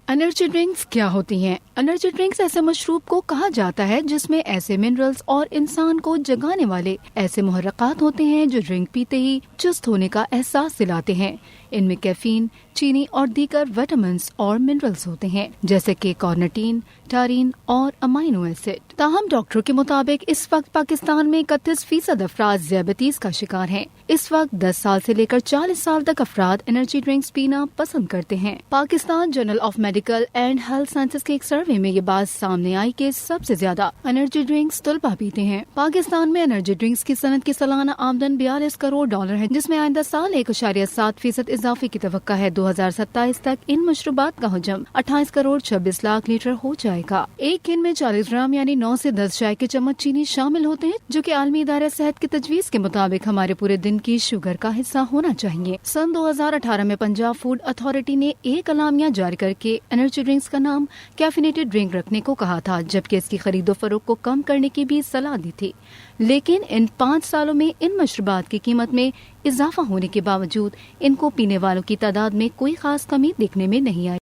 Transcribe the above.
Energy drinks کیا ہوتی ہیں؟ انرجی ڈرنکس ایسے مشروب کو کہا جاتا ہے جس میں ایسے منرلز اور انسان کو جگانے والے ایسے محرکات ہوتے ہیں جو ڈرنک پیتے ہی چست ہونے کا احساس دلاتے ہیں۔ ان میں کیفین، چینی اور دیگر وٹامنس اور منرلز ہوتے ہیں جیسے کہ کارنیٹین، ٹارین اور امائنو ایسڈ۔ تاہم ڈاکٹروں کے مطابق اس وقت پاکستان میں 31% افراد ذیابیطس کا شکار ہیں۔ اس وقت 10 سال سے لے کر 40 سال تک افراد انرجی ڈرنکس پینا پسند کرتے ہیں۔ Pakistan journal of medical and health sciences کے ایک سروے میں یہ بات سامنے آئی کہ سب سے زیادہ انرجی ڈرنکس طلبہ پیتے ہیں۔ پاکستان میں انرجی ڈرنکس کی صنعت کی سالانہ آمدن $42 کروڑ ہے، جس میں آئندہ سال 1.7% اضافے کی توقع ہے۔ 2027 تک ان مشروبات کا حجم 28 کروڑ 26 لاکھ لیٹر ہو جائے گا۔ ایک کین میں 40 گرام یعنی 9 سے 10 چائے کے چمچ چینی شامل ہوتے ہیں، جو کہ عالمی ادارہ صحت کی تجویز کے مطابق ہمارے پورے دن کی شوگر کا حصہ ہونا چاہیے۔ سن 2018 میں پنجاب فوڈ اتھارٹی نے ایک اعلامیہ جاری کر کے انرجی ڈرنکس کا نام کیفینیٹڈ ڈرنک رکھنے کو کہا تھا، جبکہ اس کی خرید و فروخت کو کم کرنے کی بھی صلاح دی تھی۔ لیکن ان 5 سالوں میں ان مشروبات کی قیمت میں اضافہ ہونے کے باوجود ان کو پینے والوں کی تعداد میں کوئی خاص کمی دیکھنے میں نہیں آئی۔